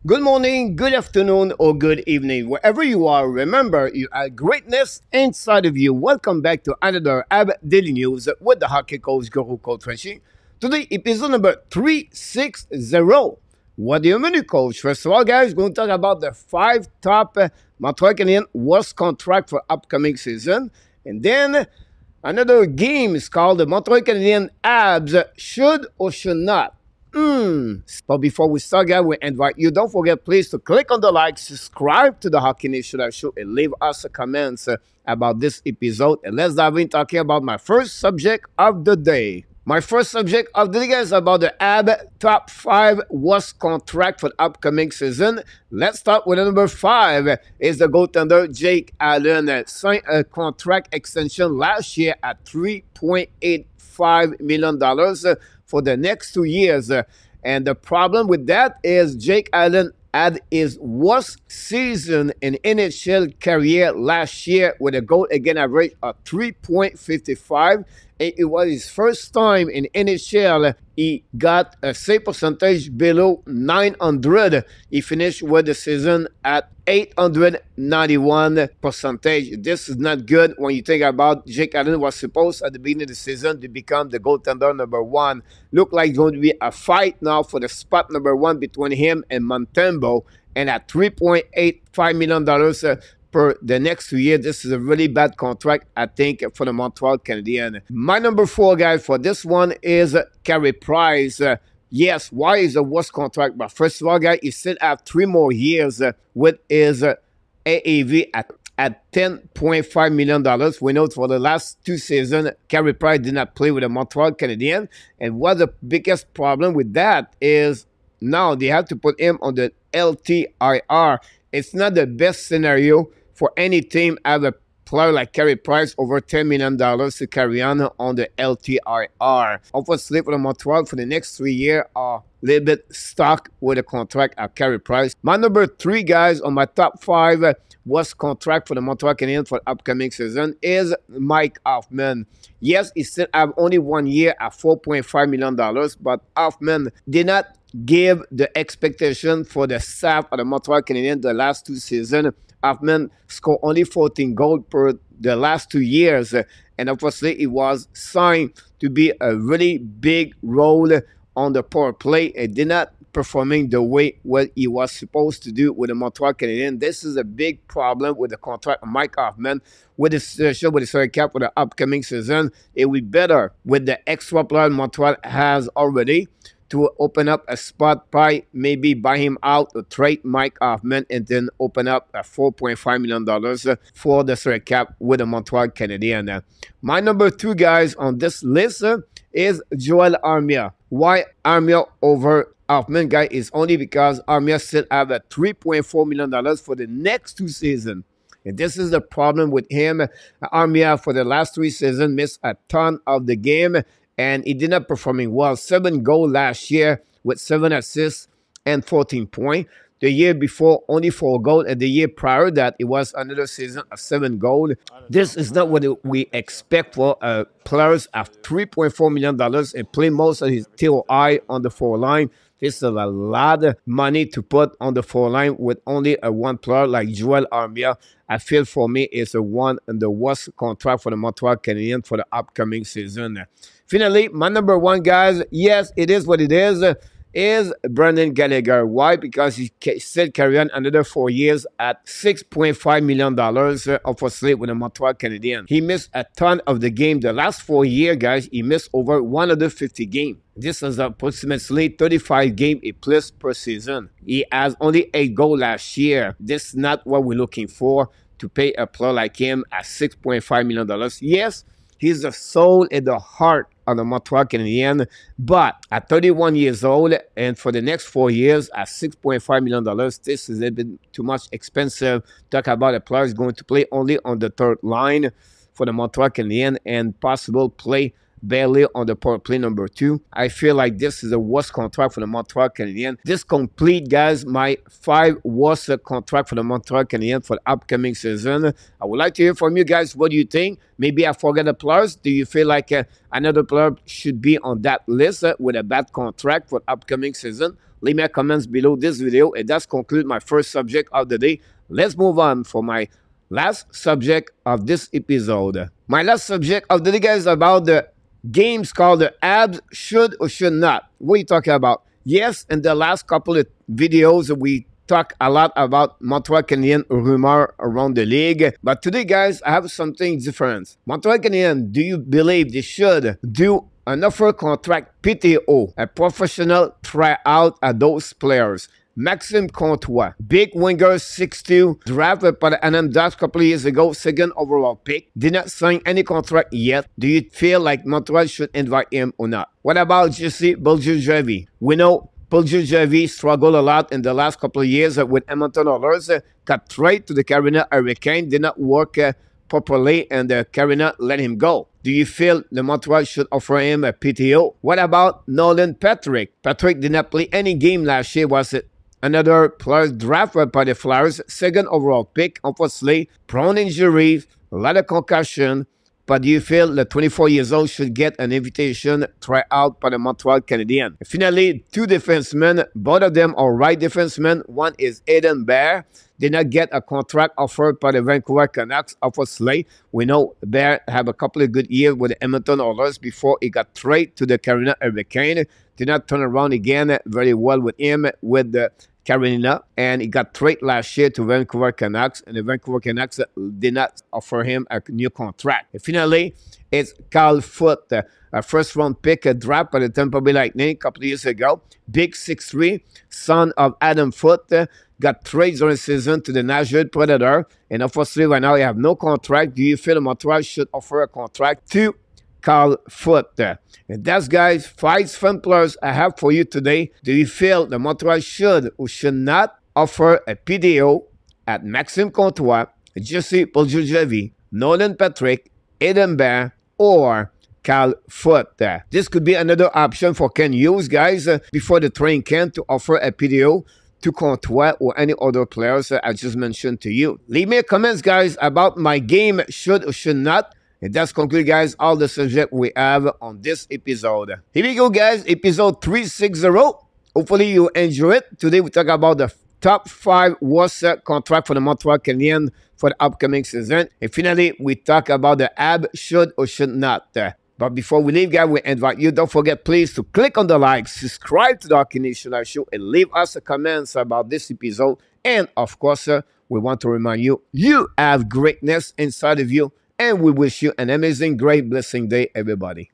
Good morning, good afternoon, or good evening. Wherever you are, remember you have greatness inside of you. Welcome back to another AB Daily News with the hockey coach, Guru Coach FRENCHY. Today, episode number 360. What do you mean, coach? First of all, guys, we're going to talk about the 5 top Montreal Canadiens worst contract for upcoming season. And then another game is called the Montreal Canadiens Habs should or should not. But before we start, guys, we invite you, don't forget, please, to click on the like, subscribe to the Hockey Nation Show, and leave us a comments about this episode. And let's dive in talking about my first subject of the day. My first subject of the day is about the Habs top 5 worst contract for the upcoming season. Let's start with number 5. Is the goaltender Jake Allen signed a contract extension last year at $3.85 million for the next 2 years. And the problem with that is Jake Allen had his worst season in NHL career last year with a goal against average of 3.55. It was his first time in NHL. He got a save percentage below 900. He finished with the season at 891 percentage. This is not good when you think about Jake Allen was supposed at the beginning of the season to become the goaltender number 1. Look like it's going to be a fight now for the spot number 1 between him and Montembeault. And at $3.85 million per the next 2 years, this is a really bad contract, I think, for the Montreal Canadiens. My number 4, guys, for this one is Carey Price. Yes, why is the worst contract? But first of all, guys, he still have 3 more years with his AAV at $10.5 million. We know for the last 2 seasons, Carey Price did not play with the Montreal Canadiens. And what the biggest problem with that is now they have to put him on the LTIR. It's not the best scenario for any team have a player like Carey Price over $10 million to carry on the LTIR. Obviously, for the Montreal for the next 3 years are a little bit stuck with a contract at Carey Price. My number 3, guys, on my top 5 worst contract for the Montreal Canadiens for the upcoming season is Mike Hoffman. Yes, he still have only 1 year at $4.5 million, but Hoffman did not give the expectation for the staff of the Montreal Canadiens the last 2 seasons. Hoffman scored only 14 goals per the last 2 years. And obviously, it was signed to be a really big role on the power play. It did not performing the way what he was supposed to do with the Montreal Canadiens. This is a big problem with the contract of Mike Hoffman. With the situation with the salary cap for the upcoming season, it will be better with the extra player Montreal has already to open up a spot, by maybe buy him out or trade Mike Hoffman and then open up a $4.5 million for the salary cap with the Montreal Canadiens. My number 2, guys, on this list is Joel Armia. Why Armia over Hoffman, guys, is only because Armia still have a $3.4 million for the next 2 seasons. And this is the problem with him. Armia for the last 3 seasons missed a ton of the game. And he did not performing well. 7 goals last year with 7 assists and 14 points. The year before, only 4 goals. And the year prior that, it was another season of 7 goals. This is not what we expect for players of $3.4 million and play most of his TOI on the 4 line. This is a lot of money to put on the 4 line with only a 1 player like Joel Armia. I feel for me it's a one and the worst contract for the Montreal Canadiens for the upcoming season. Finally, my number 1, guys, yes, it is what it is Brendan Gallagher. Why? Because he still carry on another 4 years at $6.5 million, obviously, with the Montreal Canadiens. He missed a ton of the game. The last 4 years, guys, he missed over 150 games. This is approximately 35 games a plus per season. He has only 8 goals last year. This is not what we're looking for to pay a player like him at $6.5 million. Yes, he's the soul and the heart of the Montreal Canadiens, but at 31 years old and for the next 4 years at $6.5 million, this is a bit too much expensive. Talk about a player is going to play only on the 3rd line for the Montreal Canadiens and possible play barely on the power play number 2. I feel like this is the worst contract for the Montreal Canadiens. This complete, guys, my 5 worst contract for the Montreal Canadiens for the upcoming season. I would like to hear from you guys. What do you think? Maybe I forget the players. Do you feel like another player should be on that list with a bad contract for the upcoming season? Leave me comments below this video. It does conclude my first subject of the day. Let's move on for my last subject of this episode. My last subject of the day, guys, is about the games called the Habs should or should not. What are you talking about? Yes, in the last couple of videos, we talk a lot about Montreal Canadiens rumor around the league. But today, guys, I have something different. Montreal Canadiens, do you believe they should do an offer contract PTO, a professional tryout at those players? Maxime Comtois, big winger, 6'2", drafted by the Anaheim Ducks a couple of years ago, 2nd overall pick. Did not sign any contract yet. Do you feel like Montreal should invite him or not? What about Jesse Boljujevi? We know Boljujevi struggled a lot in the last couple of years with Edmonton Oilers. Got traded to the Carolina Hurricanes, did not work properly, and the Carolina let him go. Do you feel the Montreal should offer him a PTO? What about Nolan Patrick? Patrick did not play any game last year. Was it another player drafted by the Flyers, 2nd overall pick? Unfortunately, prone injuries, a lot of concussion. But do you feel the 24 years old should get an invitation tryout by the Montreal Canadiens? Finally, 2 defensemen, both of them are right defensemen. One is Aiden Bear. Did not get a contract offered by the Vancouver Canucks. Obviously, we know Bear have a couple of good years with the Edmonton Oilers before he got traded to the Carolina Hurricanes. Did not turn around again very well with him with the Carolina, and he got traded last year to Vancouver Canucks, and the Vancouver Canucks did not offer him a new contract. And finally, it's Carl Foote, a first-round pick, a draft by the Tampa Bay Lightning a couple of years ago. Big 6'3", son of Adam Foote, got traded during the season to the Nashville Predator, and unfortunately right now he have no contract. Do you feel Montreal should offer a contract to Carl Foote? And that's, guys, 5 fun players I have for you today. Do you feel the Montreal should or should not offer a PDO at Maxime Comtois, Jesse Boljujevi, Nolan Patrick, Aiden Bear, or Carl Foote? This could be another option for Ken Hughes, guys, before the training camp to offer a PDO to Comtois or any other players I just mentioned to you. Leave me a comments, guys, about my game should or should not. And that's conclude, guys, all the subject we have on this episode. Here we go, guys, episode 360. Hopefully you enjoy it. Today we talk about the top 5 worst contract for the Montreal Canadiens for the upcoming season. And finally, we talk about the Habs should or should not. But before we leave, guys, we invite you, don't forget, please, to click on the like, subscribe to the Hockey Nation Live Show, and leave us a comments about this episode. And, of course, we want to remind you, you have greatness inside of you, and we wish you an amazing, great, blessing day, everybody.